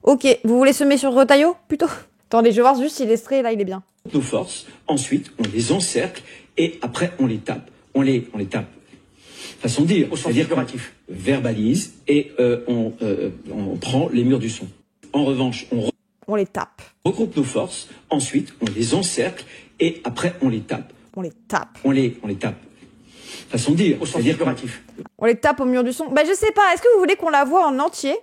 Ok, vous voulez semer sur Retailleau, plutôt? Attendez, je vais voir juste si l'extrait, là, il est bien. Nos forces, ensuite, on les encercle et après, on les tape. On les tape. Façon de dire, c'est-à-dire qu'on verbalise et on prend les murs du son. En revanche, on les tape. Regroupe nos forces, ensuite, on les encercle et après, on les tape. On les tape. On les tape. Façon de dire, c'est-à-dire on les tape au mur du son. Bah, je sais pas, est-ce que vous voulez qu'on la voie en entier?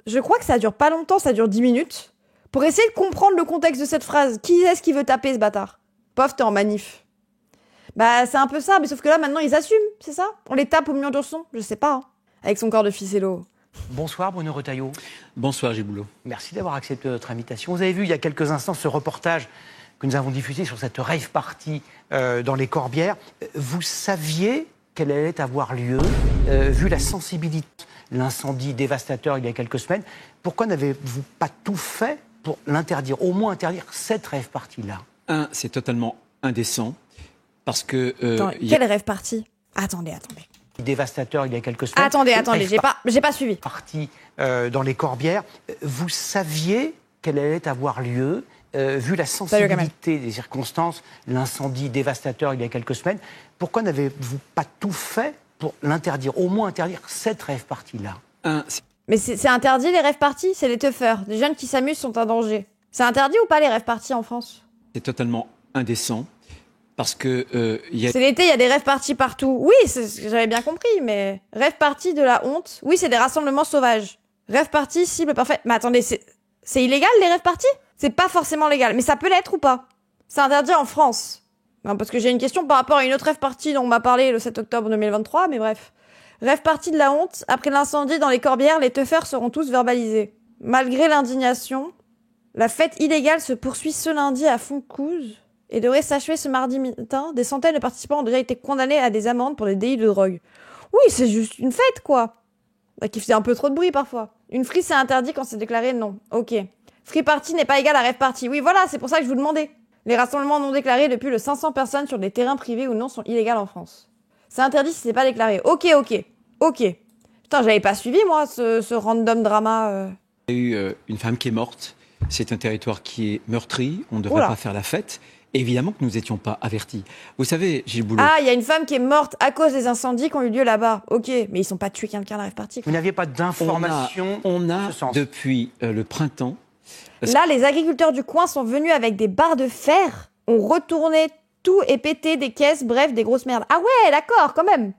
Je crois que ça dure pas longtemps, ça dure 10 minutes. Pour essayer de comprendre le contexte de cette phrase. Qui est-ce qui veut taper, ce bâtard? Pof, t'es en manif. Bah, c'est un peu ça, mais sauf que là, maintenant, ils assument, c'est ça? On les tape au mur du son? Je sais pas, hein. Avec son corps de ficello. Bonsoir Bruno Retailleau. Bonsoir Gilles Boulot. Merci d'avoir accepté notre invitation. Vous avez vu il y a quelques instants ce reportage que nous avons diffusé sur cette rave party dans les Corbières. Vous saviez qu'elle allait avoir lieu, vu la sensibilité, l'incendie dévastateur il y a quelques semaines. Pourquoi n'avez-vous pas tout fait pour l'interdire, au moins interdire cette rave party-là? C'est totalement indécent, parce que... quelle rave party? Attendez. Dévastateur il y a quelques semaines. Attendez, j'ai pas suivi. Parti dans les Corbières. Vous saviez qu'elle allait avoir lieu, vu la sensibilité des circonstances, l'incendie dévastateur il y a quelques semaines. Pourquoi n'avez-vous pas tout fait pour l'interdire, au moins interdire cette rave party-là? Mais c'est interdit les rave parties? C'est les teufeurs. Les jeunes qui s'amusent sont un danger. C'est interdit ou pas les rave parties en France? C'est totalement indécent. Parce que c'est l'été, il y a des rave parties partout. Oui, j'avais bien compris, mais rave party de la honte. Oui, c'est des rassemblements sauvages. Rave party, cible parfaite. Mais attendez, c'est illégal les rave parties? C'est pas forcément légal, mais ça peut l'être ou pas? C'est interdit en France. Non, parce que j'ai une question par rapport à une autre rave party dont on m'a parlé le 7 octobre 2023, mais bref. Rave party de la honte. Après l'incendie dans les Corbières, les teufeurs seront tous verbalisés. Malgré l'indignation, la fête illégale se poursuit ce lundi à Foncouze et devrait s'achever ce mardi matin. Des centaines de participants ont déjà été condamnés à des amendes pour des délits de drogue. Oui, c'est juste une fête, quoi. Qui faisait un peu trop de bruit, parfois. Une free, c'est interdit quand c'est déclaré non. Ok. Free party n'est pas égal à rave party. Oui, voilà, c'est pour ça que je vous demandais. Les rassemblements non déclarés de plus de 500 personnes sur des terrains privés ou non sont illégaux en France. C'est interdit si c'est pas déclaré. Ok. Putain, j'avais pas suivi, moi, ce random drama. Il y a eu une femme qui est morte. C'est un territoire qui est meurtri. On ne devrait pas faire la fête. Évidemment que nous n'étions pas avertis. Vous savez, Gilles Boulot... Ah, il y a une femme qui est morte à cause des incendies qui ont eu lieu là-bas. Ok, mais ils ne sont pas tués quelqu'un à la rave party. Vous n'aviez pas d'informations? On a depuis le printemps... Là, les agriculteurs du coin sont venus avec des barres de fer, ont retourné tout et pété des caisses, bref, des grosses merdes. Ah ouais, d'accord, quand même.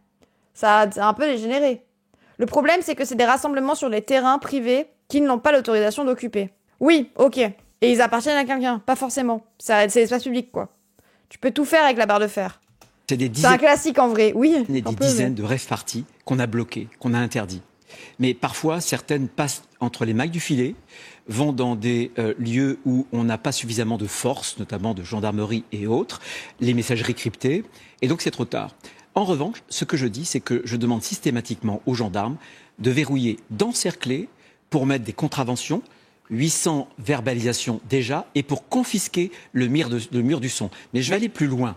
Ça a un peu dégénéré. Le problème, c'est que c'est des rassemblements sur des terrains privés qui n'ont pas l'autorisation d'occuper. Oui, ok. Et ils appartiennent à quelqu'un, pas forcément. C'est l'espace public, quoi. Tu peux tout faire avec la barre de fer. C'est un classique en vrai, oui. Il y a des dizaines de rave parties qu'on a bloquées, qu'on a interdit. Mais parfois, certaines passent entre les mailles du filet, vont dans des lieux où on n'a pas suffisamment de force, notamment de gendarmerie et autres, les messageries cryptées, et donc c'est trop tard. En revanche, ce que je dis, c'est que je demande systématiquement aux gendarmes de verrouiller, d'encercler, pour mettre des contraventions, 800 verbalisations déjà, et pour confisquer le mur du son. Mais je vais aller plus loin.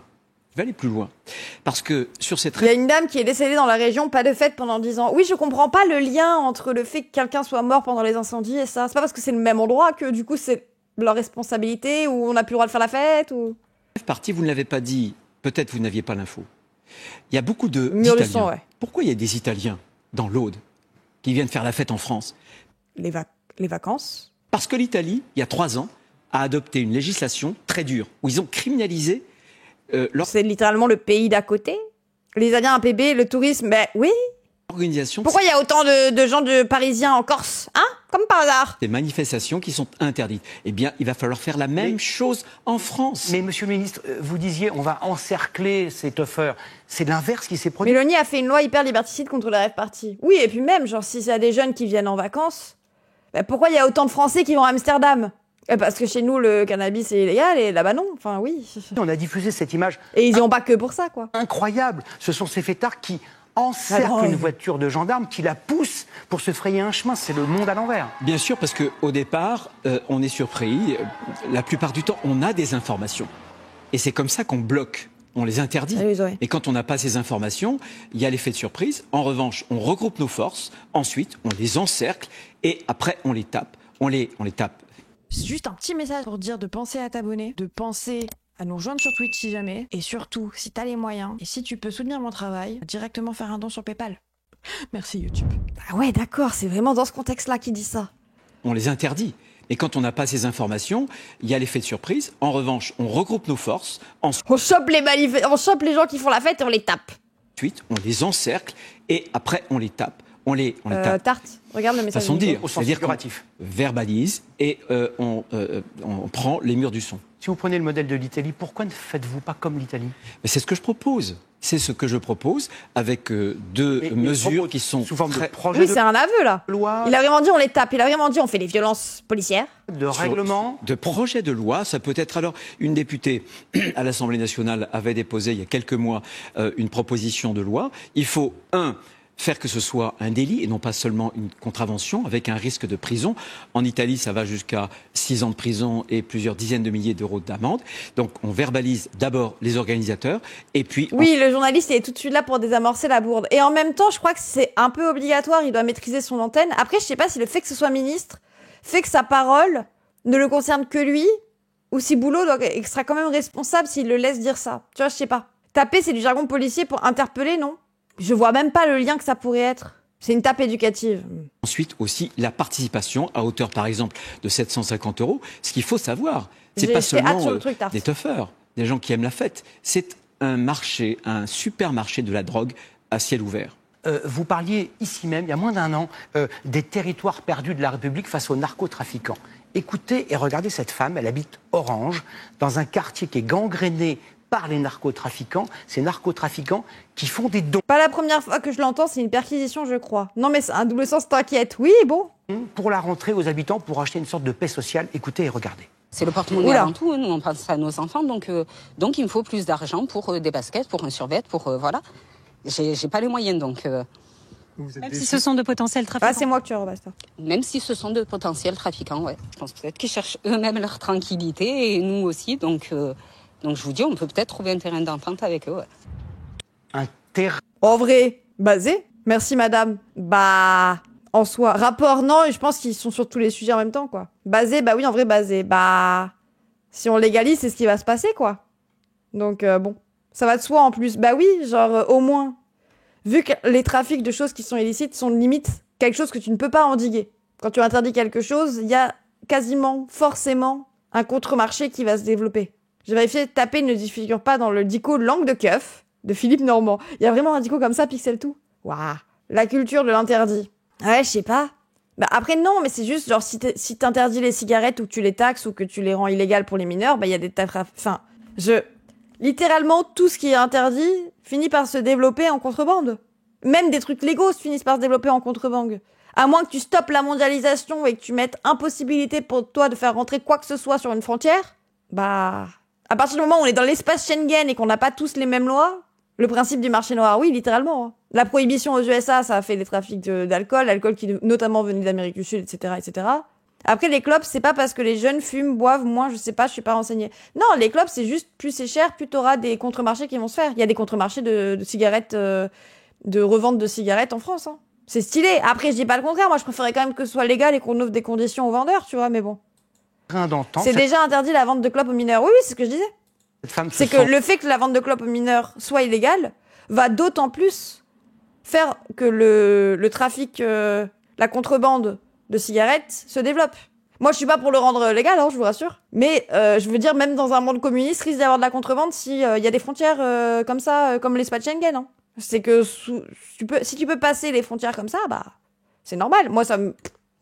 Parce que sur cette... Il y a une dame qui est décédée dans la région, pas de fête pendant 10 ans. Oui, je comprends pas le lien entre le fait que quelqu'un soit mort pendant les incendies et ça. C'est pas parce que c'est le même endroit que du coup c'est leur responsabilité ou on n'a plus le droit de faire la fête ou... Partie, vous ne l'avez pas dit, peut-être vous n'aviez pas l'info. Il y a beaucoup d'Italiens. Ouais. Pourquoi il y a des Italiens dans l'Aude qui viennent faire la fête en France? Les vacances? Parce que l'Italie, il y a 3 ans, a adopté une législation très dure où ils ont criminalisé... C'est littéralement le pays d'à côté. Les Italiens, un PB, le tourisme, ben oui. Organisation. Pourquoi il y a autant de gens parisiens en Corse, hein? Comme par hasard. Des manifestations qui sont interdites. Eh bien, il va falloir faire la même chose en France. Mais monsieur le ministre, vous disiez, on va encercler ces teufeurs. C'est l'inverse qui s'est produit. Mélanie a fait une loi hyper liberticide contre la rave party. Oui, et puis même, genre, si il y a des jeunes qui viennent en vacances, ben pourquoi il y a autant de Français qui vont à Amsterdam? Parce que chez nous, le cannabis est illégal et là-bas non. Enfin, oui. On a diffusé cette image. Et ils n'y ont pas que pour ça, quoi. Incroyable. Ce sont ces fêtards qui encerclent une voiture de gendarme, qui la poussent pour se frayer un chemin. C'est le monde à l'envers. Bien sûr, parce qu'au départ, on est surpris. La plupart du temps, on a des informations. Et c'est comme ça qu'on bloque. On les interdit. Et quand on n'a pas ces informations, il y a l'effet de surprise. En revanche, on regroupe nos forces. Ensuite, on les encercle. Et après, on les tape. on les tape. C'est juste un petit message pour dire de penser à t'abonner, de penser à nous rejoindre sur Twitch si jamais, et surtout, si t'as les moyens, et si tu peux soutenir mon travail, directement faire un don sur PayPal. Merci YouTube. Ah ouais, d'accord, c'est vraiment dans ce contexte-là qu'il dit ça. On les interdit. Et quand on n'a pas ces informations, il y a l'effet de surprise. En revanche, on regroupe nos forces. On chope les gens qui font la fête et on les tape. Ensuite, on les encercle et après, on les tape. On les tape. Tarte, regarde le message. Façon de dire, au sens c'est-à-dire qu'on figuratif. verbalise et on prend les murs du son. Si vous prenez le modèle de l'Italie, pourquoi ne faites-vous pas comme l'Italie? Mais c'est ce que je propose. C'est ce que je propose avec deux mesures qui sont sous forme de projet Oui, c'est un aveu là. loi. Il a vraiment dit on les tape. Il a vraiment dit on fait des violences policières. De règlement. De projet de loi. Ça peut être alors une députée à l'Assemblée nationale avait déposé il y a quelques mois une proposition de loi. Il faut faire que ce soit un délit et non pas seulement une contravention avec un risque de prison. En Italie, ça va jusqu'à 6 ans de prison et plusieurs dizaines de milliers d'euros d'amende. Donc on verbalise d'abord les organisateurs et puis... Oui, le journaliste il est tout de suite là pour désamorcer la bourde. Et en même temps, je crois que c'est un peu obligatoire, il doit maîtriser son antenne. Après, je sais pas si le fait que ce soit ministre fait que sa parole ne le concerne que lui ou si Boulot sera quand même responsable s'il le laisse dire ça. Tu vois, je sais pas. Taper, c'est du jargon policier pour interpeller, non? Je vois même pas le lien que ça pourrait être. C'est une tape éducative. Ensuite aussi la participation à hauteur par exemple de 750 €. Ce qu'il faut savoir, c'est pas seulement des teufeurs, des gens qui aiment la fête. C'est un marché, un supermarché de la drogue à ciel ouvert. Vous parliez ici même, il y a moins d'un an, des territoires perdus de la République face aux narcotrafiquants. Écoutez et regardez cette femme, elle habite Orange, dans un quartier qui est gangréné par les narcotrafiquants, ces narcotrafiquants qui font des dons. Pas la première fois que je l'entends, c'est une perquisition, je crois. Non, mais c'est un double sens, t'inquiète. Oui, bon. Pour la rentrée aux habitants, pour acheter une sorte de paix sociale. Écoutez et regardez. C'est le porte-monnaie avant tout, nous on pense à nos enfants, donc il me faut plus d'argent pour des baskets, pour un survêt, pour voilà. J'ai pas les moyens, donc... Même si ce sont de potentiels trafiquants. Ah, c'est moi que tu rebasses, toi. Même si ce sont de potentiels trafiquants, ouais. Je pense peut-être qu'ils cherchent eux-mêmes leur tranquillité, et nous aussi, donc je vous dis, on peut peut-être trouver un terrain d'entente avec eux, ouais. Un terrain... En vrai, basé. Merci, madame. Bah, en soi. Rapport, non, et je pense qu'ils sont sur tous les sujets en même temps, quoi. Basé, bah oui, en vrai, basé. Bah, si on légalise, c'est ce qui va se passer, quoi. Donc, bon. Ça va de soi, en plus. Bah oui, genre, au moins. Vu que les trafics de choses qui sont illicites sont limite quelque chose que tu ne peux pas endiguer. Quand tu interdis quelque chose, il y a quasiment, forcément, un contre-marché qui va se développer. J'ai vérifié, taper ne figure pas dans le dico Langue de Keuf de Philippe Normand. Il y a vraiment un dico comme ça, pixel tout. Waouh. La culture de l'interdit. Ouais, je sais pas. Bah après, non, mais c'est juste, genre, si t'interdis les cigarettes ou que tu les taxes ou que tu les rends illégales pour les mineurs, bah il y a des enfin, littéralement, tout ce qui est interdit finit par se développer en contrebande. Même des trucs légaux finissent par se développer en contrebande. À moins que tu stoppes la mondialisation et que tu mettes impossibilité pour toi de faire rentrer quoi que ce soit sur une frontière, bah... À partir du moment où on est dans l'espace Schengen et qu'on n'a pas tous les mêmes lois, le principe du marché noir, oui, littéralement. Hein. La prohibition aux USA, ça a fait des trafics d'alcool, l'alcool qui notamment venait d'Amérique du Sud, etc., etc. Après, les clopes, c'est pas parce que les jeunes fument, boivent moins, je sais pas, je suis pas renseignée. Non, les clopes, c'est juste, plus c'est cher, plus t'auras des contre-marchés qui vont se faire. Il y a des contre-marchés de cigarettes, de revente de cigarettes en France, hein. C'est stylé. Après, je dis pas le contraire, moi je préférais quand même que ce soit légal et qu'on offre des conditions aux vendeurs, tu vois, mais bon. C'est déjà interdit la vente de clopes aux mineurs. Oui, c'est ce que je disais. C'est que le fait que la vente de clopes aux mineurs soit illégale va d'autant plus faire que le trafic, la contrebande de cigarettes se développe. Moi, je suis pas pour le rendre légal, hein, je vous rassure. Mais je veux dire, même dans un monde communiste, risque d'y avoir de la contrebande si y a des frontières comme ça, comme l'espace Schengen. Hein. C'est que si tu peux passer les frontières comme ça, bah c'est normal. Moi,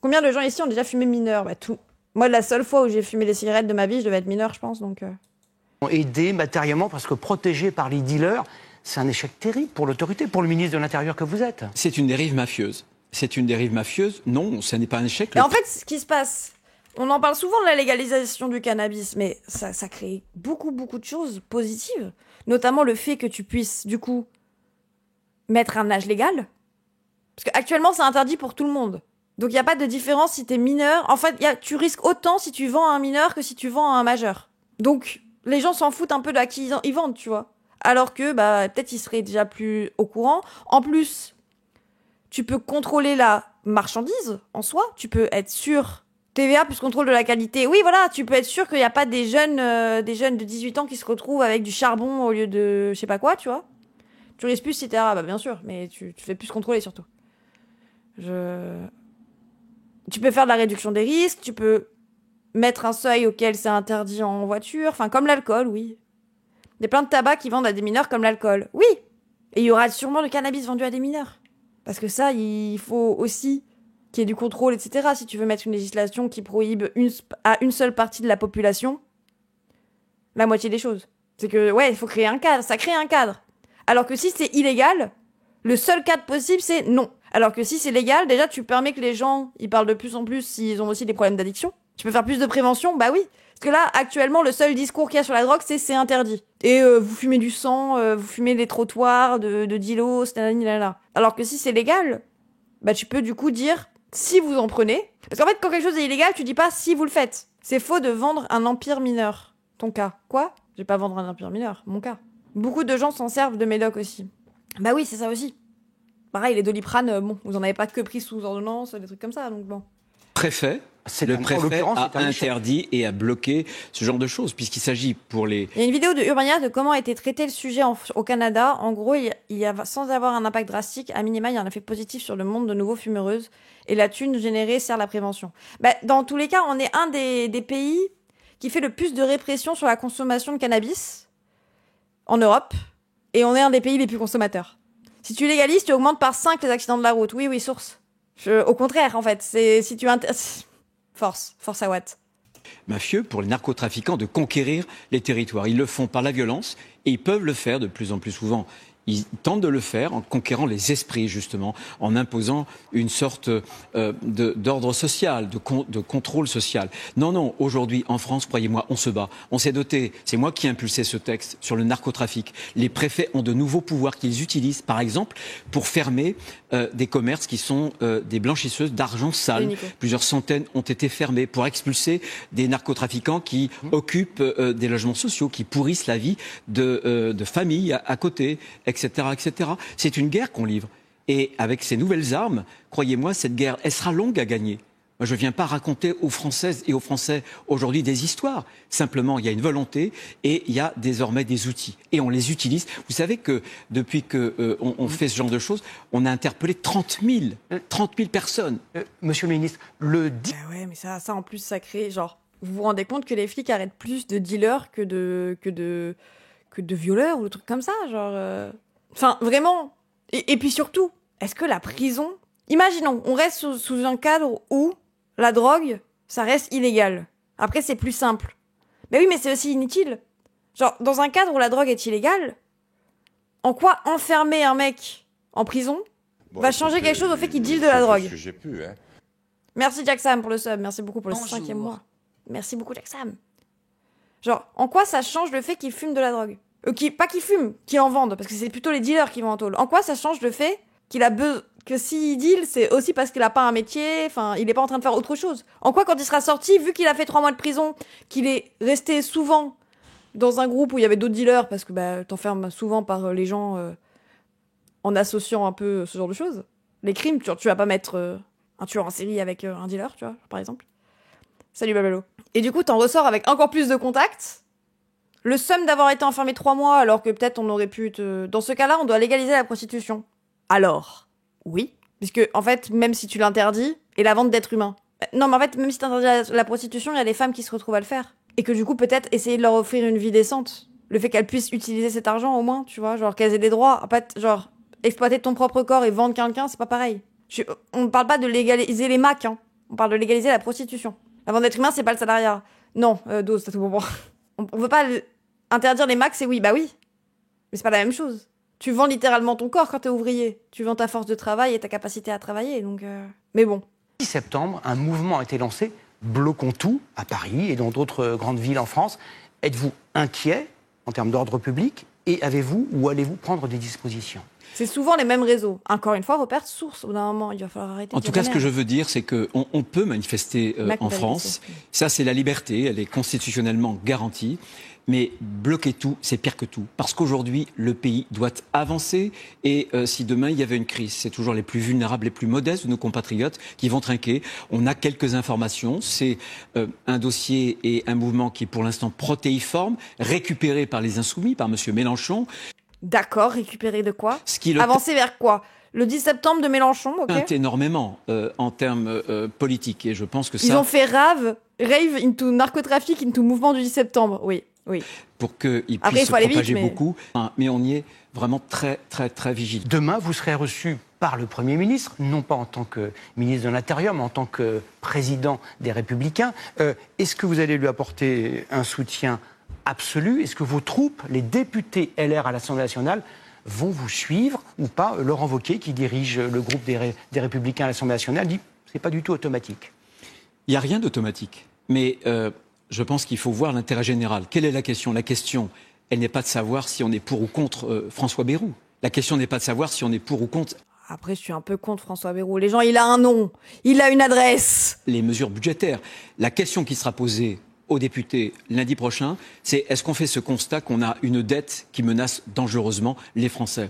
combien de gens ici ont déjà fumé mineur? Bah tout. Moi, la seule fois où j'ai fumé des cigarettes de ma vie, je devais être mineur, je pense, donc... Aider matériellement, parce que protégé par les dealers, c'est un échec terrible pour l'autorité, pour le ministre de l'Intérieur que vous êtes. C'est une dérive mafieuse. C'est une dérive mafieuse. Non, ce n'est pas un échec. Et en fait, ce qui se passe, on en parle souvent de la légalisation du cannabis, mais ça crée beaucoup de choses positives. Notamment le fait que tu puisses, du coup, mettre un âge légal. Parce qu'actuellement, c'est interdit pour tout le monde. Donc, il n'y a pas de différence si t'es mineur. En fait, tu risques autant si tu vends à un mineur que si tu vends à un majeur. Donc, les gens s'en foutent un peu à qui ils vendent, tu vois. Alors que, bah, peut-être ils seraient déjà plus au courant. En plus, tu peux contrôler la marchandise en soi. Tu peux être sûr TVA plus contrôle de la qualité. Oui, voilà, tu peux être sûr qu'il n'y a pas des jeunes de 18 ans qui se retrouvent avec du charbon au lieu de je sais pas quoi, tu vois. Tu risques plus si t'es arabe, bien sûr, mais tu fais plus contrôler surtout. Tu peux faire de la réduction des risques, tu peux mettre un seuil auquel c'est interdit en voiture, enfin comme l'alcool, oui. Il y a plein de tabac qui vendent à des mineurs comme l'alcool. Oui. Et il y aura sûrement le cannabis vendu à des mineurs. Parce que ça, il faut aussi qu'il y ait du contrôle, etc. Si tu veux mettre une législation qui prohibe à une seule partie de la population la moitié des choses. C'est que, ouais, il faut créer un cadre. Ça crée un cadre. Alors que si c'est illégal, le seul cadre possible, c'est non. Alors que si c'est légal, déjà, tu permets que les gens, ils parlent de plus en plus s'ils ont aussi des problèmes d'addiction. Tu peux faire plus de prévention, bah oui. Parce que là, actuellement, le seul discours qu'il y a sur la drogue, c'est interdit. Et vous fumez du sang, vous fumez des trottoirs de dilos, nanana. Alors que si c'est légal, bah tu peux du coup dire si vous en prenez. Parce qu'en fait, quand quelque chose est illégal, tu dis pas si vous le faites. C'est faux de vendre un empire mineur. Ton cas. Quoi ? Je vais pas vendre un empire mineur, mon cas. Beaucoup de gens s'en servent de médoc aussi. Bah oui, c'est ça aussi. Pareil, les Doliprane, bon, vous en avez pas que pris sous ordonnance, des trucs comme ça, donc bon. Préfet, le préfet a interdit et a bloqué ce genre de choses, puisqu'il s'agit pour les... Il y a une vidéo de Urbania de comment a été traité le sujet au Canada. En gros, sans avoir un impact drastique, à minima, il y a un effet positif sur le monde de nouveaux fumeuses. Et la thune générée sert la prévention. Bah, dans tous les cas, on est un des pays qui fait le plus de répression sur la consommation de cannabis en Europe. Et on est un des pays les plus consommateurs. Si tu légalises, tu augmentes par 5 les accidents de la route. Oui, source. Au contraire, en fait. Si tu Force à Watt. Mafieux pour les narcotrafiquants de conquérir les territoires. Ils le font par la violence et ils peuvent le faire de plus en plus souvent. Ils tentent de le faire en conquérant les esprits, justement, en imposant une sorte d'ordre social, de contrôle social. Non, aujourd'hui, en France, croyez-moi, on se bat. On s'est doté, c'est moi qui ai impulsé ce texte sur le narcotrafic. Les préfets ont de nouveaux pouvoirs qu'ils utilisent, par exemple, pour fermer des commerces qui sont des blanchisseuses d'argent sale. Plusieurs centaines ont été fermées pour expulser des narcotrafiquants qui occupent des logements sociaux, qui pourrissent la vie de familles à côté, etc., etc. C'est une guerre qu'on livre. Et avec ces nouvelles armes, croyez-moi, cette guerre, elle sera longue à gagner. Moi, je ne viens pas raconter aux Françaises et aux Français aujourd'hui des histoires. Simplement, il y a une volonté et il y a désormais des outils. Et on les utilise. Vous savez que depuis qu'on fait ce genre de choses, on a interpellé 30 000 personnes. Monsieur le ministre, ouais, mais ça en plus, ça crée... Genre, vous vous rendez compte que les flics arrêtent plus de dealers que de violeurs ou de trucs comme ça, genre... Enfin, vraiment. Et puis surtout, est-ce que la prison... Imaginons, on reste sous un cadre où la drogue, ça reste illégal. Après, c'est plus simple. Mais oui, mais c'est aussi inutile. Genre, dans un cadre où la drogue est illégale, en quoi enfermer un mec en prison va changer quelque chose au fait qu'il deal de la drogue ? Que j'ai pu, hein. Merci Jack Sam pour le sub, merci beaucoup pour le 5e mois. Merci beaucoup Jack Sam. Genre, en quoi ça change le fait qu'il fume de la drogue ? Pas qu'il fume, qu'il en vende, parce que c'est plutôt les dealers qui vont en tôle. En quoi ça change le fait qu'il a besoin... que s'il deal, c'est aussi parce qu'il a pas un métier, enfin, il est pas en train de faire autre chose. En quoi, quand il sera sorti, vu qu'il a fait 3 mois de prison, qu'il est resté souvent dans un groupe où il y avait d'autres dealers, parce que bah, t'enfermes souvent par les gens en associant un peu ce genre de choses. Les crimes, tu vas pas mettre un tueur en série avec un dealer, tu vois, par exemple. Salut Babalo. Et du coup, t'en ressors avec encore plus de contacts. Le seum d'avoir été enfermé 3 mois, alors que peut-être on aurait pu Dans ce cas-là, on doit légaliser la prostitution. Alors, oui. Puisque, en fait, même si tu l'interdis, et la vente d'êtres humains. Non, mais en fait, même si t'interdis la prostitution, il y a des femmes qui se retrouvent à le faire. Et que du coup, peut-être, essayer de leur offrir une vie décente. Le fait qu'elles puissent utiliser cet argent, au moins, tu vois, genre qu'elles aient des droits. En fait, genre, exploiter ton propre corps et vendre quelqu'un, c'est pas pareil. On ne parle pas de légaliser les MAC, hein. On parle de légaliser la prostitution. La vente d'êtres humains, c'est pas le salariat. Non, dose, t'as tout bon. On veut pas interdire les MAC, c'est oui, bah oui. Mais c'est pas la même chose. Tu vends littéralement ton corps quand t'es ouvrier. Tu vends ta force de travail et ta capacité à travailler, donc... Mais bon. Le 10 septembre, un mouvement a été lancé, Bloquons tout, à Paris et dans d'autres grandes villes en France. Êtes-vous inquiet en termes d'ordre public et avez-vous ou allez-vous prendre des dispositions ? C'est souvent les mêmes réseaux. Encore une fois, repère source. Au bout d'un moment, il va falloir arrêter. En tout cas, ce que je veux dire, c'est qu'on peut manifester en France. Ça, c'est la liberté. Elle est constitutionnellement garantie. Mais bloquer tout, c'est pire que tout. Parce qu'aujourd'hui, le pays doit avancer. Et si demain, il y avait une crise, c'est toujours les plus vulnérables, les plus modestes de nos compatriotes qui vont trinquer. On a quelques informations. C'est un dossier et un mouvement qui est pour l'instant protéiforme, récupéré par les Insoumis, par M. Mélenchon. D'accord, récupérer de quoi? Avancer vers quoi? Le 10 septembre de Mélenchon, ok. Énormément en termes politiques. Et je pense que ça... Ils ont fait rave into narcotrafic, into mouvement du 10 septembre, oui. Oui. Pour qu'ils puissent se propager beaucoup. Mais on y est vraiment très, très, très vigilant. Demain, vous serez reçu par le Premier ministre, non pas en tant que ministre de l'Intérieur, mais en tant que président des Républicains. Est-ce que vous allez lui apporter un soutien absolu? Est-ce que vos troupes, les députés LR à l'Assemblée nationale, vont vous suivre ou pas? Laurent Wauquiez, qui dirige le groupe des Républicains à l'Assemblée nationale, dit que ce n'est pas du tout automatique. Il n'y a rien d'automatique. Mais... je pense qu'il faut voir l'intérêt général. Quelle est la question? La question, elle n'est pas de savoir si on est pour ou contre François Bayrou. La question n'est pas de savoir si on est pour ou contre... Après, je suis un peu contre François Bayrou. Les gens, il a un nom, il a une adresse. Les mesures budgétaires. La question qui sera posée aux députés lundi prochain, c'est est-ce qu'on fait ce constat qu'on a une dette qui menace dangereusement les Français?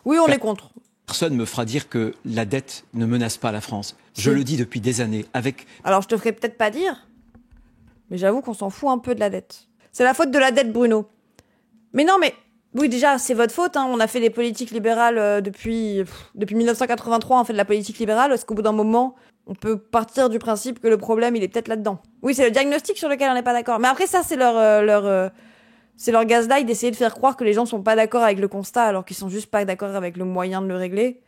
Oui, on est contre. Personne ne me fera dire que la dette ne menace pas la France. Je le dis depuis des années. Alors, je te ferai peut-être pas dire... Mais j'avoue qu'on s'en fout un peu de la dette. C'est la faute de la dette, Bruno. Mais non, mais... Oui, déjà, c'est votre faute. Hein. On a fait des politiques libérales depuis 1983. On fait de la politique libérale. Est-ce qu'au bout d'un moment, on peut partir du principe que le problème, il est peut-être là-dedans? Oui, c'est le diagnostic sur lequel on n'est pas d'accord. Mais après, ça, c'est leur gaslight d'essayer de faire croire que les gens sont pas d'accord avec le constat alors qu'ils sont juste pas d'accord avec le moyen de le régler.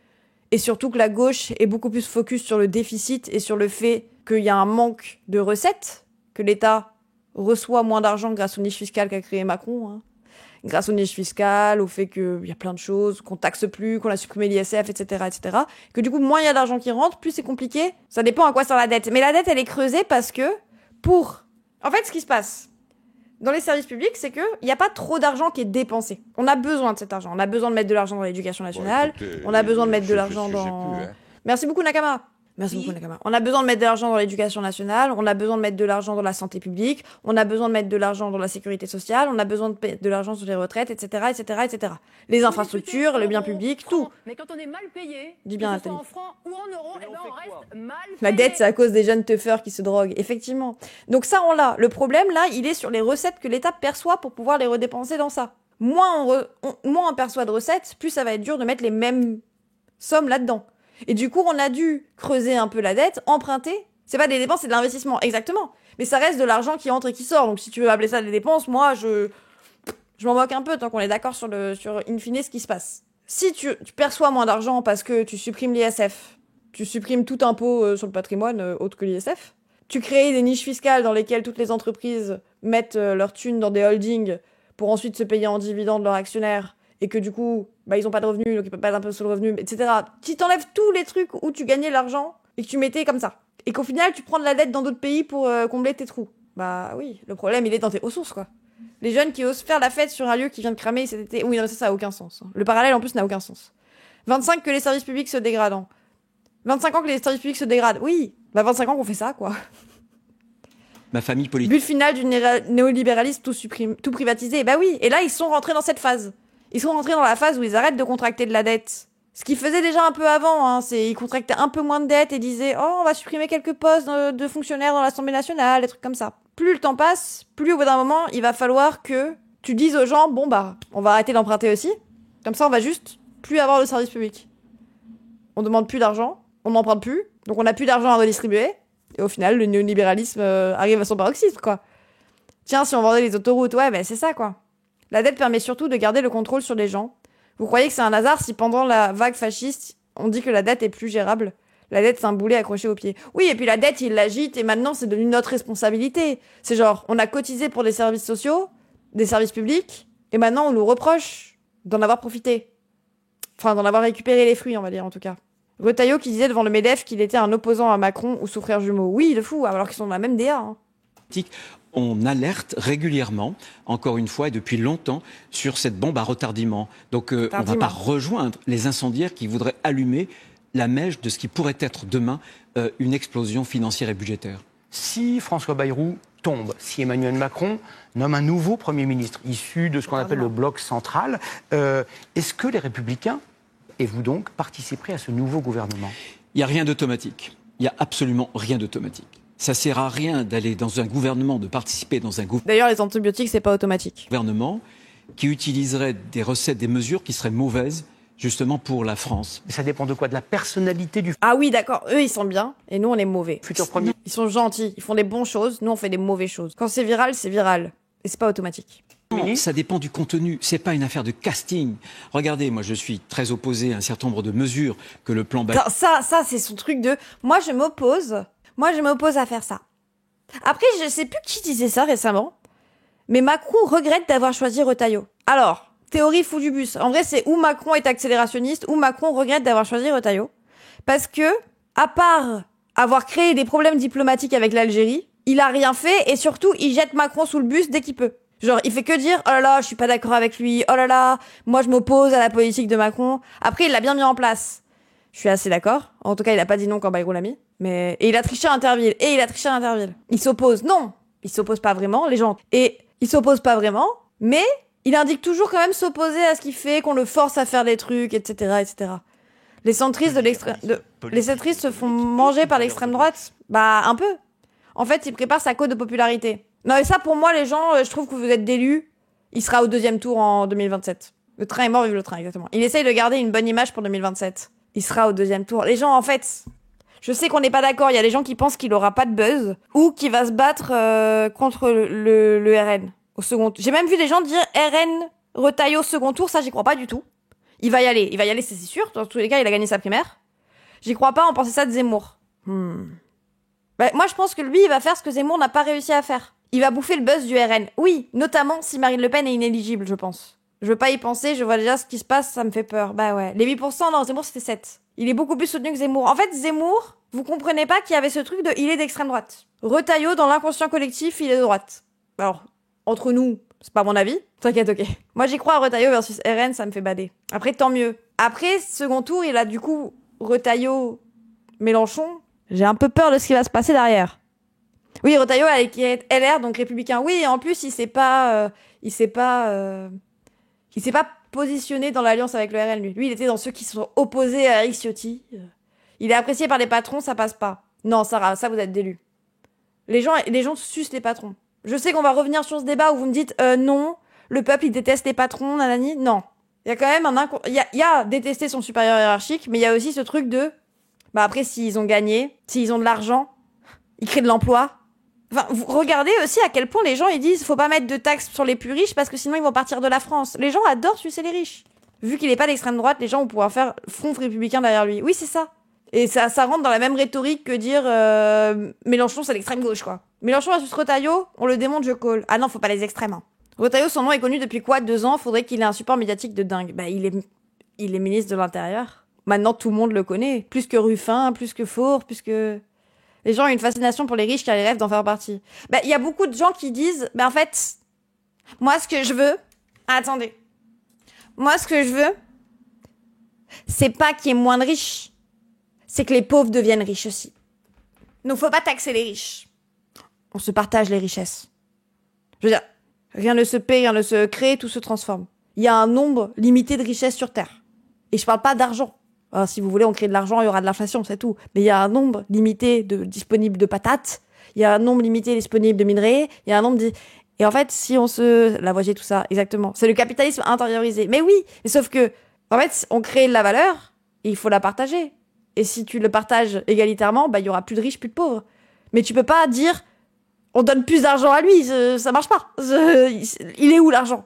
Et surtout que la gauche est beaucoup plus focus sur le déficit et sur le fait qu'il y a un manque de recettes, que l'État reçoit moins d'argent grâce aux niches fiscales qu'a créé Macron, hein. Grâce aux niches fiscales, au fait qu'il y a plein de choses, qu'on taxe plus, qu'on a supprimé l'ISF, etc., etc. Que du coup, moins il y a d'argent qui rentre, plus c'est compliqué. Ça dépend à quoi sert la dette. Mais la dette, elle est creusée parce que En fait, ce qui se passe dans les services publics, c'est qu'il n'y a pas trop d'argent qui est dépensé. On a besoin de cet argent. On a besoin de mettre de l'argent dans l'éducation nationale. On a besoin de mettre de l'argent dans... Merci beaucoup, Nakama. Merci beaucoup, Nakama. On a besoin de mettre de l'argent dans l'éducation nationale, on a besoin de mettre de l'argent dans la santé publique, on a besoin de mettre de l'argent dans la sécurité sociale, on a besoin de mettre de l'argent sur les retraites, etc., etc., etc. Les infrastructures, le bien public, tout. Mais quand on est mal payé, dis bien, que ce soit en francs ou en euros, on reste mal payé. La dette, c'est à cause des jeunes teufeurs qui se droguent, effectivement. Donc ça, on l'a. Le problème, là, il est sur les recettes que l'État perçoit pour pouvoir les redépenser dans ça. Moins on perçoit de recettes, plus ça va être dur de mettre les mêmes sommes là-dedans. Et du coup, on a dû creuser un peu la dette, emprunter. C'est pas des dépenses, c'est de l'investissement, exactement. Mais ça reste de l'argent qui entre et qui sort. Donc si tu veux appeler ça des dépenses, moi, je m'en moque un peu tant qu'on est d'accord sur in fine ce qui se passe. Si tu perçois moins d'argent parce que tu supprimes l'ISF, tu supprimes tout impôt sur le patrimoine autre que l'ISF, tu crées des niches fiscales dans lesquelles toutes les entreprises mettent leurs thunes dans des holdings pour ensuite se payer en dividendes leurs actionnaires, et que du coup, ils ont pas de revenus, donc ils peuvent pas d'impôt sur le revenu, etc. Tu t'enlèves tous les trucs où tu gagnais l'argent et que tu mettais comme ça. Et qu'au final, tu prends de la dette dans d'autres pays pour combler tes trous. Bah oui, le problème, il est dans tes ressources, quoi. Les jeunes qui osent faire la fête sur un lieu qui vient de cramer cet été... Oui, non, ça a aucun sens. Le parallèle, en plus, n'a aucun sens. 25 que les services publics se dégradent. 25 ans que les services publics se dégradent. Oui, 25 ans qu'on fait ça, quoi. Ma famille politique. But final du néolibéralisme, tout privatisé. Bah oui, et là, ils sont rentrés dans cette phase. Ils sont rentrés dans la phase où ils arrêtent de contracter de la dette. Ce qu'ils faisaient déjà un peu avant, hein, c'est ils contractaient un peu moins de dette et disaient « Oh, on va supprimer quelques postes de fonctionnaires dans l'Assemblée nationale, des trucs comme ça. » Plus le temps passe, plus au bout d'un moment, il va falloir que tu dises aux gens « Bon bah, on va arrêter d'emprunter aussi. Comme ça, on va juste plus avoir de service public. On demande plus d'argent, on n'emprunte plus, donc on n'a plus d'argent à redistribuer. Et au final, le néolibéralisme arrive à son paroxysme, quoi. Tiens, si on vendait les autoroutes, ouais, ben c'est ça, quoi. La dette permet surtout de garder le contrôle sur les gens. Vous croyez que c'est un hasard si pendant la vague fasciste, on dit que la dette est plus gérable? La dette, c'est un boulet accroché au pied. Oui, et puis la dette, il l'agite, et maintenant, c'est devenu notre responsabilité. C'est genre, on a cotisé pour des services sociaux, des services publics, et maintenant, on nous reproche d'en avoir profité. Enfin, d'en avoir récupéré les fruits, on va dire, en tout cas. Retailleau qui disait devant le MEDEF qu'il était un opposant à Macron ou son frère jumeau. Oui, de fou, alors qu'ils sont dans la même DA, hein. On alerte régulièrement, encore une fois et depuis longtemps, sur cette bombe à retardement. Donc on ne va pas rejoindre les incendiaires qui voudraient allumer la mèche de ce qui pourrait être demain une explosion financière et budgétaire. Si François Bayrou tombe, si Emmanuel Macron nomme un nouveau Premier ministre issu de ce qu'on appelle le bloc central, est-ce que les Républicains, et vous donc, participerez à ce nouveau gouvernement? Il n'y a rien d'automatique. Il n'y a absolument rien d'automatique. Ça ne sert à rien d'aller dans un gouvernement, de participer dans un gouvernement. D'ailleurs, les antibiotiques, c'est pas automatique. Gouvernement qui utiliserait des recettes, des mesures qui seraient mauvaises, justement pour la France. Ça dépend de quoi? De la personnalité du... Ah oui, d'accord. Eux, ils sont bien, et nous, on est mauvais. Futur premier. Ils sont gentils, ils font des bonnes choses, nous, on fait des mauvaises choses. Quand c'est viral, et c'est pas automatique. Non, ça dépend du contenu. C'est pas une affaire de casting. Regardez, moi, je suis très opposé à un certain nombre de mesures que le plan... Ça, c'est son truc de... Moi, je m'oppose à faire ça. Après, je sais plus qui disait ça récemment, mais Macron regrette d'avoir choisi Retailleau. Alors, théorie fou du bus. En vrai, c'est ou Macron est accélérationniste, ou Macron regrette d'avoir choisi Retailleau. Parce que, à part avoir créé des problèmes diplomatiques avec l'Algérie, il a rien fait, et surtout, il jette Macron sous le bus dès qu'il peut. Genre, il fait que dire, oh là là, je suis pas d'accord avec lui, oh là là, moi je m'oppose à la politique de Macron. Après, il l'a bien mis en place. Je suis assez d'accord. En tout cas, il a pas dit non quand Bayrou l'a mis. Et il a triché à Interville. Il s'oppose. Non. Il s'oppose pas vraiment, les gens. Et il s'oppose pas vraiment, mais il indique toujours quand même s'opposer à ce qu'il fait, qu'on le force à faire des trucs, etc., etc. Les centristes les centristes se font manger par l'extrême droite. Bah, un peu. En fait, il prépare sa cote de popularité. Non, et ça, pour moi, les gens, je trouve que vous êtes d'élus. Il sera au 2e tour en 2027. Le train est mort, vive le train, exactement. Il essaye de garder une bonne image pour 2027. Il sera au 2e tour. Les gens, en fait, je sais qu'on n'est pas d'accord. Il y a des gens qui pensent qu'il aura pas de buzz ou qu'il va se battre contre le RN au second tour. J'ai même vu des gens dire RN Retailleau au second tour. Ça, j'y crois pas du tout. Il va y aller, c'est sûr. Dans tous les cas, il a gagné sa primaire. J'y crois pas. On pensait ça de Zemmour. Bah, moi, je pense que lui, il va faire ce que Zemmour n'a pas réussi à faire. Il va bouffer le buzz du RN. Oui, notamment si Marine Le Pen est inéligible, je pense. Je veux pas y penser, je vois déjà ce qui se passe, ça me fait peur. Bah ouais. Les 8%, non, Zemmour, c'était 7. Il est beaucoup plus soutenu que Zemmour. En fait, Zemmour, vous comprenez pas qu'il y avait ce truc de il est d'extrême droite. Retailleau, dans l'inconscient collectif, il est de droite. Alors, entre nous, c'est pas mon avis. T'inquiète, ok. Moi, j'y crois à Retailleau versus RN, ça me fait bader. Après, tant mieux. Après, second tour, il a du coup Retailleau, Mélenchon. J'ai un peu peur de ce qui va se passer derrière. Oui, Retailleau, qui est LR, donc républicain. Oui, et en plus, il s'est pas positionné dans l'alliance avec le RN, lui. Lui, il était dans ceux qui sont opposés à Eric Ciotti. Il est apprécié par les patrons, ça passe pas. Non, Sarah, ça, vous êtes d'élus. Les gens sucent les patrons. Je sais qu'on va revenir sur ce débat où vous me dites, non, le peuple, il déteste les patrons, nanani. Non. Il y a quand même il y a détester son supérieur hiérarchique, mais il y a aussi ce truc de, bah après, s'ils ont gagné, s'ils ont de l'argent, ils créent de l'emploi. Enfin, vous regardez aussi à quel point les gens, ils disent, faut pas mettre de taxes sur les plus riches parce que sinon ils vont partir de la France. Les gens adorent sucer les riches. Vu qu'il est pas d'extrême droite, les gens vont pouvoir faire front républicain derrière lui. Oui, c'est ça. Et ça rentre dans la même rhétorique que dire, Mélenchon, c'est l'extrême gauche, quoi. Mélenchon versus Retailleau, on le démonte, je call. Ah non, faut pas les extrêmes, hein. Retailleau, son nom est connu depuis quoi? 2 ans, faudrait qu'il ait un support médiatique de dingue. Bah, il est ministre de l'Intérieur. Maintenant, tout le monde le connaît. Plus que Ruffin, plus que Faure, plus que... Les gens ont une fascination pour les riches car ils rêvent d'en faire partie. Bah, il y a beaucoup de gens qui disent, bah, en fait, moi, ce que je veux... Attendez. Moi, ce que je veux, c'est pas qu'il y ait moins de riches. C'est que les pauvres deviennent riches aussi. Donc, faut pas taxer les riches. On se partage les richesses. Je veux dire, rien ne se paie, rien ne se crée, tout se transforme. Il y a un nombre limité de richesses sur Terre. Et je parle pas d'argent. Alors, si vous voulez, on crée de l'argent, il y aura de l'inflation, c'est tout. Mais il y a un nombre limité disponible de patates, il y a un nombre limité disponible de minerais, il y a un nombre... Et en fait, si on se... La voiture, tout ça, exactement. C'est le capitalisme intériorisé. Mais oui, mais sauf que, en fait, on crée de la valeur, et il faut la partager. Et si tu le partages égalitairement, bah, il y aura plus de riches, plus de pauvres. Mais tu peux pas dire, on donne plus d'argent à lui, ça marche pas. Il est où l'argent?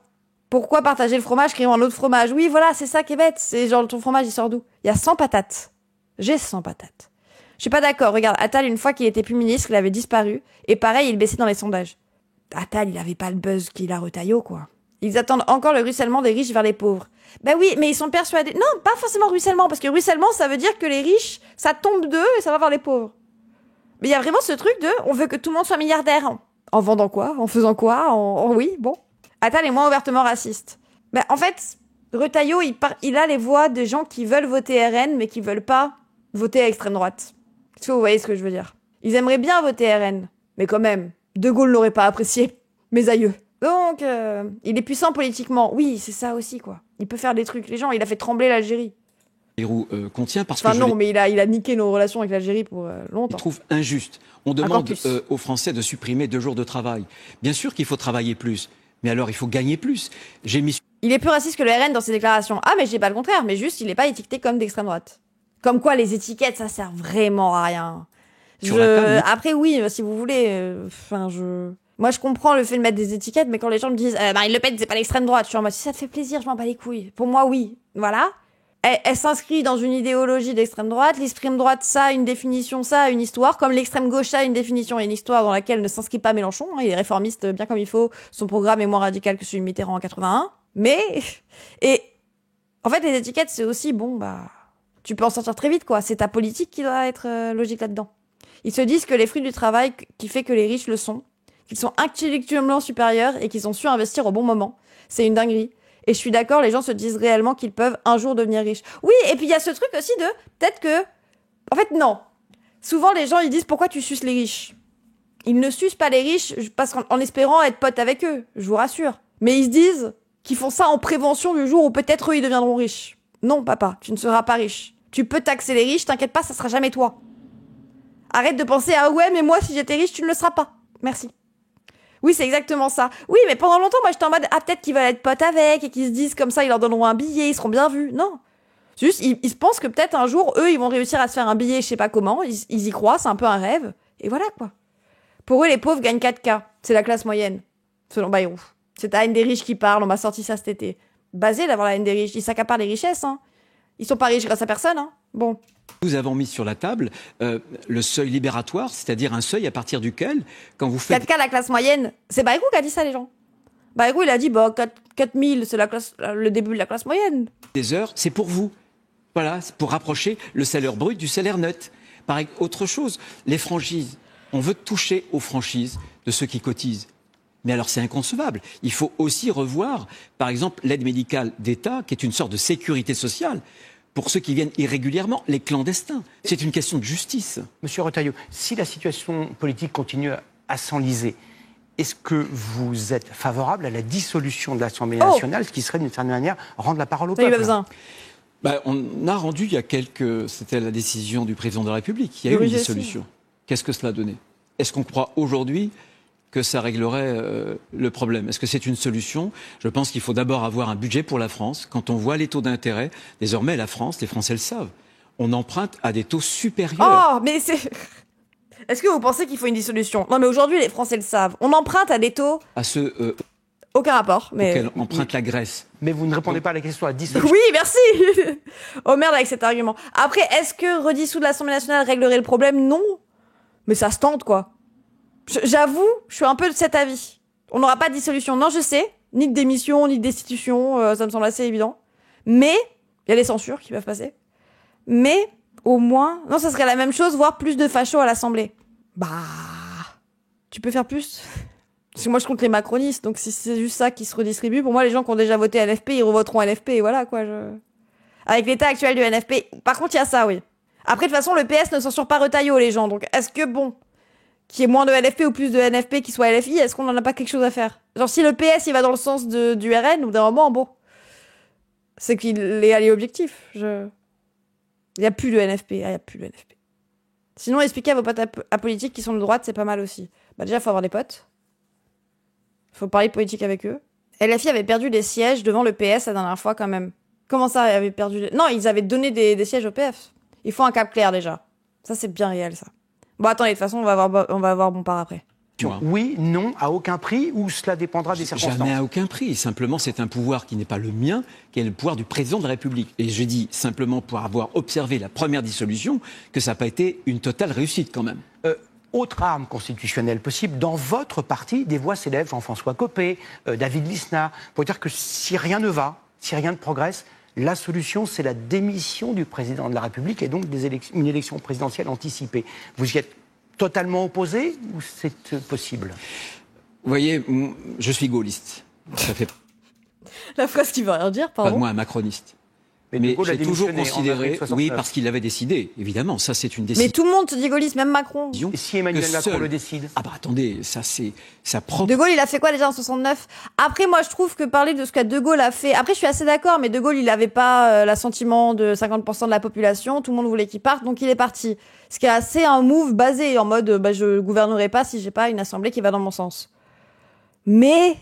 Pourquoi partager le fromage, créer un autre fromage? Oui, voilà, c'est ça qui est bête. C'est genre, ton fromage, il sort d'où? Il y a 100 patates. J'ai 100 patates. Je suis pas d'accord. Regarde, Attal, une fois qu'il était plus ministre, il avait disparu. Et pareil, il baissait dans les sondages. Attal, il avait pas le buzz qu'il a Retailleau, quoi. Ils attendent encore le ruissellement des riches vers les pauvres. Ben oui, mais ils sont persuadés... Non, pas forcément ruissellement, parce que ruissellement, ça veut dire que les riches, ça tombe d'eux et ça va vers les pauvres. Mais il y a vraiment ce truc de... On veut que tout le monde soit milliardaire. En vendant quoi? En faisant quoi? Oui, bon. Attal est moins ouvertement raciste. Ben, en fait, Retailleau, il a les voix des gens qui veulent voter RN, mais qui veulent pas voter à extrême droite. Est-ce que vous voyez ce que je veux dire? Ils aimeraient bien voter RN, mais quand même, De Gaulle n'aurait pas apprécié, mes aïeux. Donc, il est puissant politiquement. Oui, c'est ça aussi, quoi. Il peut faire des trucs. Les gens, il a fait trembler l'Algérie. Contient parce Enfin que non, mais il a niqué nos relations avec l'Algérie pour longtemps. Je trouve injuste. On demande aux Français de supprimer 2 jours de travail. Bien sûr qu'il faut travailler plus, mais alors il faut gagner plus. Il est plus raciste que le RN dans ses déclarations. Ah, mais je dis pas le contraire, mais juste, il n'est pas étiqueté comme d'extrême droite. Comme quoi, les étiquettes, ça sert vraiment à rien. Après, oui, si vous voulez, moi, je comprends le fait de mettre des étiquettes, mais quand les gens me disent Marine Le Pen, c'est pas l'extrême droite, je suis en mode, si ça te fait plaisir, je m'en bats les couilles. Pour moi, oui. Voilà. Elle s'inscrit dans une idéologie d'extrême droite. L'extrême droite, ça a une définition, ça a une histoire. Comme l'extrême gauche, ça a une définition et une histoire dans laquelle ne s'inscrit pas Mélenchon. Il est réformiste bien comme il faut. Son programme est moins radical que celui de Mitterrand en 81. Mais, et, en fait, les étiquettes, c'est aussi, tu peux en sortir très vite, quoi. C'est ta politique qui doit être logique là-dedans. Ils se disent que les fruits du travail qui fait que les riches le sont, qu'ils sont intellectuellement supérieurs et qu'ils ont su investir au bon moment. C'est une dinguerie. Et je suis d'accord, les gens se disent réellement qu'ils peuvent un jour devenir riches. Oui, et puis il y a ce truc aussi de, peut-être que, en fait, non. Souvent, les gens, ils disent, pourquoi tu suces les riches? Ils ne sucent pas les riches parce qu'en espérant être potes avec eux, je vous rassure. Mais ils se disent qu'ils font ça en prévention du jour où peut-être eux, ils deviendront riches. Non, papa, tu ne seras pas riche. Tu peux taxer les riches, t'inquiète pas, ça sera jamais toi. Arrête de penser, ah ouais, mais moi, si j'étais riche, tu ne le seras pas. Merci. Oui, c'est exactement ça. Oui, mais pendant longtemps, moi, j'étais en mode, peut-être qu'ils veulent être potes avec et qu'ils se disent comme ça, ils leur donneront un billet, ils seront bien vus. Non. Juste, ils se pensent que peut-être un jour, eux, ils vont réussir à se faire un billet, je sais pas comment. Ils y croient, c'est un peu un rêve. Et voilà, quoi. Pour eux, les pauvres gagnent 4K. C'est la classe moyenne. Selon Bayrou. C'est la haine des riches qui parle. On m'a sorti ça cet été. Basé d'avoir la haine des riches. Ils s'accaparent les richesses, hein. Ils sont pas riches grâce à personne, hein. Bon. Nous avons mis sur la table le seuil libératoire, c'est-à-dire un seuil à partir duquel, quand vous faites... 4K, la classe moyenne, c'est Bayrou qui a dit ça, les gens. Bayrou, il a dit, 4000, c'est le début de la classe moyenne. Des heures, c'est pour vous. Voilà, c'est pour rapprocher le salaire brut du salaire net. Pareil, autre chose, les franchises. On veut toucher aux franchises de ceux qui cotisent. Mais alors c'est inconcevable. Il faut aussi revoir, par exemple, l'aide médicale d'État, qui est une sorte de sécurité sociale, pour ceux qui viennent irrégulièrement, les clandestins. C'est une question de justice. Monsieur Retailleau, si la situation politique continue à s'enliser, est-ce que vous êtes favorable à la dissolution de l'Assemblée nationale, ce qui serait d'une certaine manière rendre la parole au peuple? On a rendu il y a c'était la décision du président de la République. Il y a eu une dissolution. Qu'est-ce que cela a donné? Est-ce qu'on croit aujourd'hui que ça réglerait le problème? Est-ce que c'est une solution? Je pense qu'il faut d'abord avoir un budget pour la France. Quand on voit les taux d'intérêt, désormais la France, les Français le savent, on emprunte à des taux supérieurs. Oh, mais c'est... Est-ce que vous pensez qu'il faut une dissolution? Non, mais aujourd'hui, les Français le savent. On emprunte à des taux... À ceux... Aucun rapport, mais... auxquels emprunte la Grèce. Mais vous ne répondez pas à la question à dissolution. Oui, merci. Oh merde, avec cet argument. Après, est-ce que redissoudre l'Assemblée nationale réglerait le problème? Non. Mais ça se tente, quoi. J'avoue, je suis un peu de cet avis. On n'aura pas de dissolution. Non, je sais. Ni de démission, ni de destitution. Ça me semble assez évident. Mais, il y a les censures qui peuvent passer. Mais, au moins... Non, ça serait la même chose, voire plus de fachos à l'Assemblée. Tu peux faire plus? Parce que moi, je compte les macronistes. Donc, si c'est juste ça qui se redistribue, pour moi, les gens qui ont déjà voté LFP, ils revoteront LFP. Et voilà, quoi. Avec l'état actuel du NFP. Par contre, il y a ça, oui. Après, de toute façon, le PS ne censure pas Retailleau, les gens. Donc, est-ce que, qu'il y ait moins de LFP ou plus de NFP qui soit LFI, est-ce qu'on n'en a pas quelque chose à faire? Genre, si le PS, il va dans le sens du RN, ou d'un moment, c'est qu'il est allé objectif. Il n'y a plus de NFP. Il n'y a plus de NFP. Sinon, expliquez à vos potes apolitiques qui sont de droite, c'est pas mal aussi. Déjà, il faut avoir des potes. Il faut parler politique avec eux. LFI avait perdu des sièges devant le PS la dernière fois, quand même. Comment ça, ils avaient perdu Non, ils avaient donné des sièges au PF. Il faut un cap clair, déjà. Ça, c'est bien réel, ça. Bon, attendez, de toute façon, on va avoir bon par après. Oui, non, à aucun prix, ou cela dépendra des circonstances? Jamais à aucun prix. Simplement, c'est un pouvoir qui n'est pas le mien, qui est le pouvoir du président de la République. Et je dis simplement, pour avoir observé la première dissolution, que ça n'a pas été une totale réussite, quand même. Autre arme constitutionnelle possible, dans votre parti, des voix s'élèvent, Jean-François Copé, David Lisnard, pour dire que si rien ne va, si rien ne progresse, la solution, c'est la démission du président de la République et donc une élection présidentielle anticipée. Vous y êtes totalement opposés ou c'est possible? Vous voyez, je suis gaulliste. Ça fait La phrase qui veut rien dire, pas de pardon. moi un macroniste. De Mais Gaulle a j'ai toujours démissionné en considéré, avril 69. oui, parce qu'il avait décidé, évidemment, ça c'est une décision. Mais tout le monde se dit gaulliste, même Macron. Et si Emmanuel que Macron seul- le décide? Ah bah attendez, ça c'est sa propre... De Gaulle, il a fait quoi déjà en 69? Après, moi, je trouve que parler de ce que De Gaulle a fait... Après, je suis assez d'accord, mais De Gaulle, il n'avait pas l'assentiment de 50% de la population. Tout le monde voulait qu'il parte, donc il est parti. Ce qui est assez un move basé en mode je gouvernerai pas si j'ai pas une assemblée qui va dans mon sens. Mais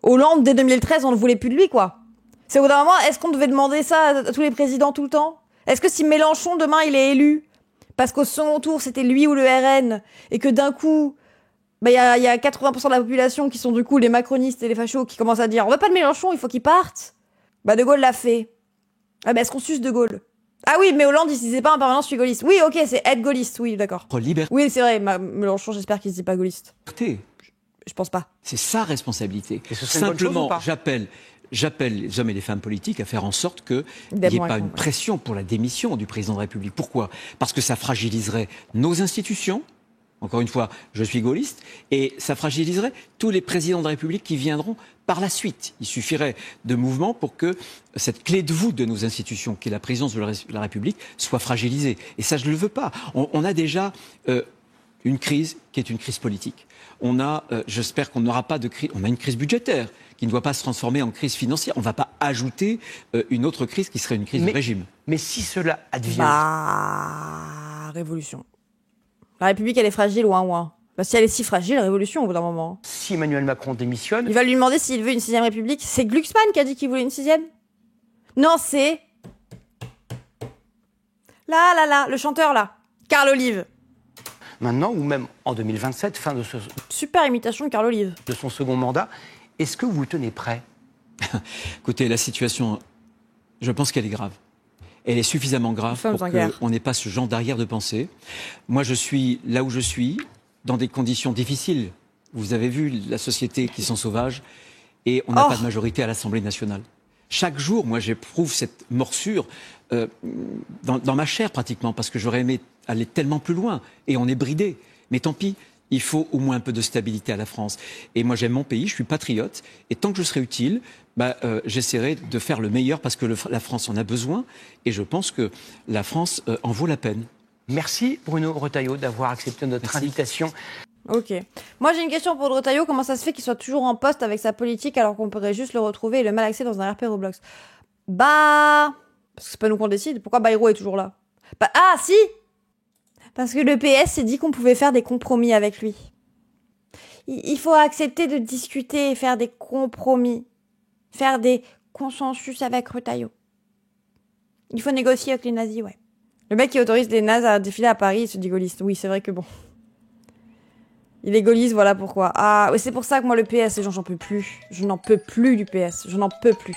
Hollande, dès 2013, on ne voulait plus de lui, quoi. C'est au bout d'un moment, est-ce qu'on devait demander ça à tous les présidents tout le temps? Est-ce que si Mélenchon, demain, il est élu, parce qu'au second tour, c'était lui ou le RN, et que d'un coup, il y a 80% de la population qui sont du coup les macronistes et les fachos qui commencent à dire « On veut pas de Mélenchon, il faut qu'il parte !» De Gaulle l'a fait. Ah est-ce qu'on suce De Gaulle? Ah oui, mais Hollande, il se disait pas en permanence « Je suis gaulliste ». Oui, ok, c'est être gaulliste, oui, d'accord. liberté. Oui, c'est vrai, Mélenchon, j'espère qu'il se dit pas gaulliste. Je pense pas. C'est sa responsabilité. Et ce serait une bonne chose ou Simplement, pas? j'appelle les hommes et les femmes politiques à faire en sorte qu'il n'y ait pas une pression pour la démission du président de la République. Pourquoi? Parce que ça fragiliserait nos institutions. Encore une fois, je suis gaulliste. Et ça fragiliserait tous les présidents de la République qui viendront par la suite. Il suffirait de mouvements pour que cette clé de voûte de nos institutions, qui est la présidence de la République, soit fragilisée. Et ça, je ne le veux pas. On a déjà une crise qui est une crise politique. On a, j'espère qu'on n'aura pas de crise, on a une crise budgétaire qui ne doit pas se transformer en crise financière. On ne va pas ajouter une autre crise qui serait une crise de régime. Mais si cela advient... Révolution. La République, elle est fragile, ouin. Si elle est si fragile, révolution au bout d'un moment. Si Emmanuel Macron démissionne... Il va lui demander s'il veut une 6ème République. C'est Glucksmann qui a dit qu'il voulait une 6ème? Non, c'est... Là, le chanteur, là. Carl Olive. Maintenant, ou même en 2027, fin de Super imitation de Carl Olive. De son second mandat, est-ce que vous vous tenez prêt? Écoutez, la situation, je pense qu'elle est grave. Elle est suffisamment grave pour qu'on n'ait pas ce genre d'arrière de pensée. Moi, je suis là où je suis, dans des conditions difficiles. Vous avez vu la société qui sont sauvages, et on n'a pas de majorité à l'Assemblée nationale. Chaque jour, moi, j'éprouve cette morsure dans ma chair pratiquement, parce que j'aurais aimé aller tellement plus loin, et on est bridé. Mais tant pis, il faut au moins un peu de stabilité à la France. Et moi, j'aime mon pays, je suis patriote, et tant que je serai utile, j'essaierai de faire le meilleur, parce que la France en a besoin, et je pense que la France en vaut la peine. Merci Bruno Retailleau d'avoir accepté notre invitation. Ok. Moi, j'ai une question pour Retailleau. Comment ça se fait qu'il soit toujours en poste avec sa politique alors qu'on pourrait juste le retrouver et le malaxer dans un RP Roblox? Parce que c'est pas nous qu'on décide. Pourquoi Bayrou est toujours là? Ah, si! Parce que le PS s'est dit qu'on pouvait faire des compromis avec lui. Il faut accepter de discuter et faire des compromis. Faire des consensus avec Retailleau. Il faut négocier avec les nazis, ouais. Le mec qui autorise les nazis à défiler à Paris, il se dit gaulliste. Oui, c'est vrai que bon. Il est gaulliste, voilà pourquoi. Ah, c'est pour ça que moi, le PS, les gens, j'en peux plus. Je n'en peux plus du PS. Je n'en peux plus.